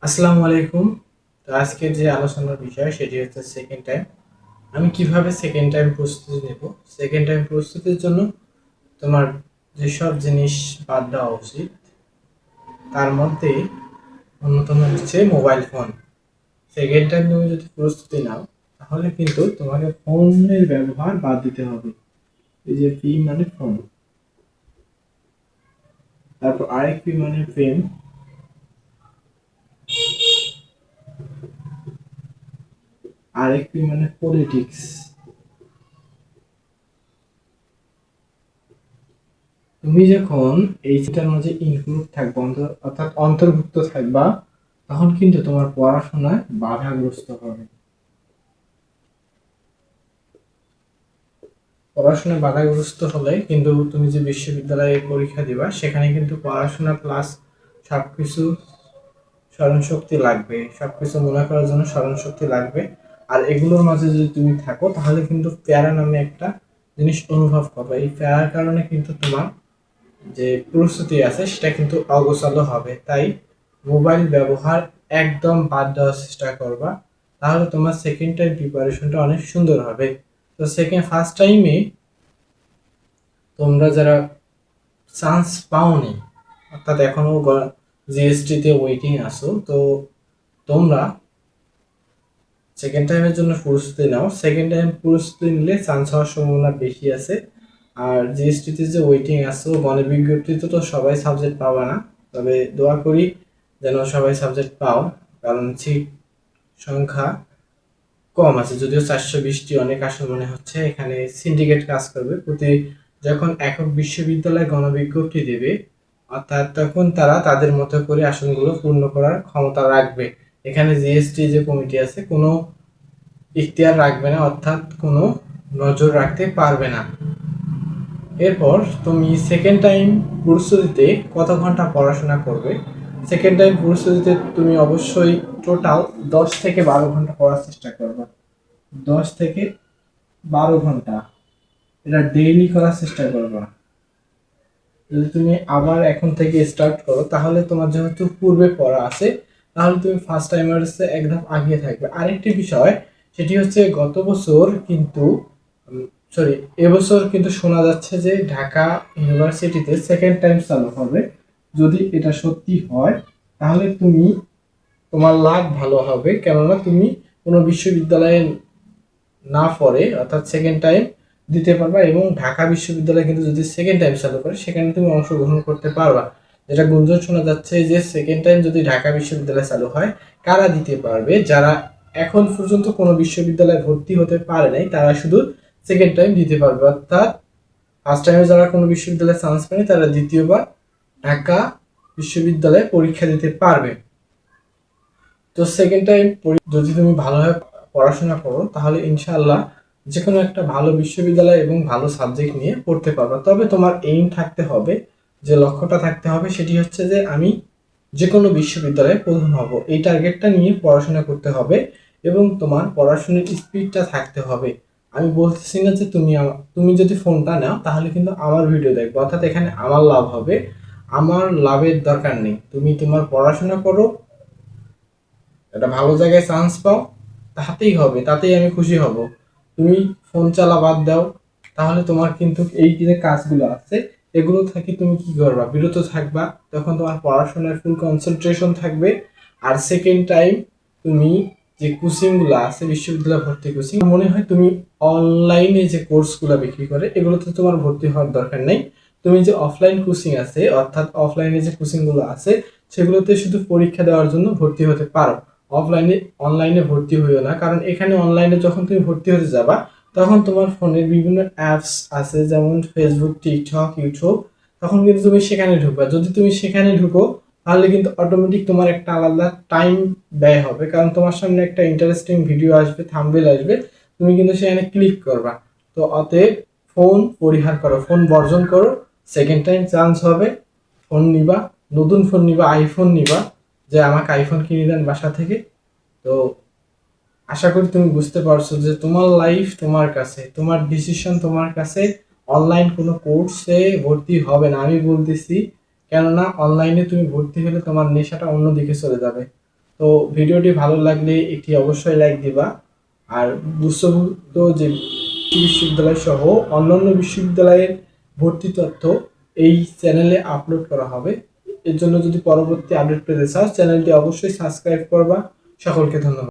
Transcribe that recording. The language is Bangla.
আসসালামু আলাইকুম। তো আজকের যে আলোচনার বিষয় সেটি হচ্ছে সেকেন্ড টাইম। আমি কিভাবে সেকেন্ড টাইম প্রস্তুতি নেব? সেকেন্ড টাইম প্রস্তুতির জন্য তোমার যেসব জিনিস বাদ দেওয়া উচিত তার মধ্যে অন্যতম হচ্ছে মোবাইল ফোন। সেকেন্ড টাইম তুমি যদি প্রস্তুতি নাও তাহলে কিন্তু তোমাকে ফোনের ব্যবহার বাদ দিতে হবে। এই যে পি মানে ফোন, তারপর আরেক পি মানে ফ্রেম, আরেক পি মানে পলিটিক্স। তুমি যখন এইচটার মাঝে ইনক্লুড থাকবে অর্থাৎ অন্তর্ভুক্ত থাকবা তখন কিন্তু তোমার পড়াশোনায় বাধাগ্রস্ত হবে। পড়াশোনায় বাধাগ্রস্ত হলে কিন্তু তুমি যে বিশ্ববিদ্যালয়ে পরীক্ষা দিবা সেখানে কিন্তু পড়াশোনা প্লাস সবকিছু স্মরণশক্তি লাগবে, সবকিছু মনে করার জন্য স্মরণশক্তি লাগবে। আর এগুলোর মাঝে যদি তুমি থাকো তাহলে কিন্তু প্যারা নামে একটা জিনিস অনুভব করবে। এই প্যারার কারণে কিন্তু তোমার যে প্রস্তুতি আছে সেটা কিন্তু অগোছালো হবে। তাই মোবাইল ব্যবহার একদম বাদ দেওয়ার চেষ্টা করবা, তাহলে তোমার সেকেন্ড টাইম প্রিপারেশনটা অনেক সুন্দর হবে। তো ফার্স্ট টাইমে তোমরা যারা চান্স পাওনি অর্থাৎ এখনো জিএসটিতে ওয়েটিং আসো, তো তোমরা সেকেন্ড টাইমের জন্য প্রস্তুতি নাও। সেকেন্ড টাইম প্রস্তুতি নিলে চান্স হওয়ার সম্ভাবনা বেশি আছে। আর জিএসটিতে যে ওয়েটিং আছে গণবিজ্ঞপ্তিতে তো সবাই সাবজেক্ট পাবা না, তবে দোয়া করি যেন সবাই সাবজেক্ট পাও, কারণ সিট সংখ্যা কম আছে। যদিও 420টি অনেক আসন মনে হচ্ছে। এখানে সিন্ডিকেট কাজ করবে প্রতি যখন একক বিশ্ববিদ্যালয় গণবিজ্ঞপ্তি দেবে, অর্থাৎ তখন তারা তাদের মতো করে আসনগুলো পূর্ণ করার ক্ষমতা রাখবে। এখানে জিএসটি যে কমিটি আছে কোনো ইখতিয়ার রাখবে না, অর্থাৎ কোনো নজর রাখতে পারবে না। এরপর তুমি সেকেন্ড টাইম প্রস্তুতিতে কত ঘন্টা পড়াশোনা করবে? সেকেন্ড টাইম প্রস্তুতিতে তুমি অবশ্যই টোটাল 10 থেকে 12 ঘন্টা পড়ার চেষ্টা করবে। 10 থেকে 12 ঘন্টা এটা ডেইলি করার চেষ্টা করবা। যদি তুমি আবার এখন থেকে স্টার্ট করো তাহলে তোমার যেহেতু পূর্বে পড়া আছে, তাহলে তুমি ফার্স্ট টাইমার একদম আগিয়ে থাকবে। আরেকটি বিষয় সেটি হচ্ছে গত বছর কিন্তু সরি এবছর কিন্তু শোনা যাচ্ছে যে ঢাকা ইউনিভার্সিটিতে সেকেন্ড টাইম চালু হবে। যদি এটা সত্যি হয় তাহলে তোমার লাভ ভালো হবে, কেননা তুমি কোনো বিশ্ববিদ্যালয়ে না পড়ে অর্থাৎ সেকেন্ড টাইম দিতে পারবা, এবং ঢাকা বিশ্ববিদ্যালয় কিন্তু যদি সেকেন্ড টাইম চালু করে সেখানে তুমি অংশগ্রহণ করতে পারবা। যেটা গুঞ্জন শোনা যাচ্ছে যে সেকেন্ড টাইম যদি ঢাকা বিশ্ববিদ্যালয় চালু হয়, কারা দিতে পারবে? যারা এখন পর্যন্ত কোনো বিশ্ববিদ্যালয়ে ভর্তি হতে পারে নাই তারা শুধু সেকেন্ড টাইম দিতে পারবে। অর্থাৎ ফার্স্ট টাইমে যারা কোনো বিশ্ববিদ্যালয়ে চান্স পায়নি তারা দ্বিতীয়বার ঢাকা বিশ্ববিদ্যালয়ে পরীক্ষা দিতে পারবে। তো সেকেন্ড টাইম যদি তুমি ভালোভাবে পড়াশোনা করো তাহলে ইনশাআল্লাহ যে কোনো একটা ভালো বিশ্ববিদ্যালয় এবং ভালো সাবজেক্ট নিয়ে পড়তে পারবে। তবে তোমার এইম থাকতে হবে, যে লক্ষ্যটা থাকতে হবে সেটি হচ্ছে যে আমি যে কোনো বিশ্ববিদ্যালয়ে প্রথম হব, এই টার্গেটটা নিয়ে পড়াশোনা করতে হবে এবং তোমার পড়াশোনার স্পিডটা থাকতে হবে। আমি বলতেছি না যে তুমি যদি ফোনটা নাও তাহলে কিন্তু আমার ভিডিও দেখবে, অর্থাৎ এখানে আমার লাভ হবে। আমার লাভের দরকার নেই, তুমি তোমার পড়াশোনা করো, একটা ভালো জায়গায় চান্স পাও, তাতেই হবে, তাতেই আমি খুশি হব। তুমি ফোন চালা বাদ দাও, তাহলে তোমার কিন্তু এই যে কাজগুলো আছে এগুলো থেকে তুমি কি করবা? বিরত থাকবা, তখন তোমার পড়াশোনায় ফুল কনসেন্ট্রেশন থাকবে। আর সেকেন্ড টাইম তুমি যে কোচিংগুলো আছে বিশ্ববিদ্যালয় ভর্তি কোচিং, মনে হয় তুমি অনলাইনে যে কোর্সগুলো বিক্রি করে এগুলোতে তোমার ভর্তি হওয়ার দরকার নেই। তুমি যে অফলাইন কোচিং আছে অর্থাৎ অফলাইনে যে কোচিংগুলো আছে সেগুলোতে শুধু পরীক্ষা দেওয়ার জন্য ভর্তি হতে পারো। অফলাইনে অনলাইনে ভর্তি হইও না, কারণ এখানে অনলাইনে যখন তুমি ভর্তি হতে যাবা তখন তোমার ফোনের বিভিন্ন অ্যাপস আছে যেমন ফেসবুক, টিকটক, ইউটিউব, তখন কিন্তু তুমি সেখানে ঢুকবা। যদি তুমি সেখানে ঢুকো তাহলে কিন্তু অটোমেটিক তোমার একটা আলাদা টাইম ব্যয় হবে, কারণ তোমার সামনে একটা ইন্টারেস্টিং ভিডিও আসবে, থাম্বনেল আসবে, তুমি কিন্তু সেখানে ক্লিক করবা। তো অতএব ফোন পরিহার করো, ফোন বর্জন করো। সেকেন্ড টাইম চান্স হবে, ফোন নিবা, নতুন ফোন নিবা, আইফোন নিবা, যে আমাকে আইফোন কিনে দেন বাসা থেকে। তো আশা করি তুমি বুঝতে পারছো যে তোমার লাইফ তোমার কাছে, তোমার ডিসিশন তোমার কাছে। অনলাইন কোনো কোর্সে ভর্তি হবে না, আমি বলতেছি, কেননা অনলাইনে তুমি ভর্তি হলে তোমার নেশাটা অন্যদিকে চলে যাবে। তো তো ভিডিওটি ভালো লাগলে একটি অবশ্যই লাইক দিবা। আর বুঝতে যে বিশ্ববিদ্যালয় সহ অন্যান্য বিশ্ববিদ্যালয়ের ভর্তি তথ্য এই চ্যানেলে আপলোড করা হবে। এর জন্য যদি পরবর্তী আপডেট পেতে চাও চ্যানেলটি অবশ্যই সাবস্ক্রাইব করবা। সকলকে ধন্যবাদ।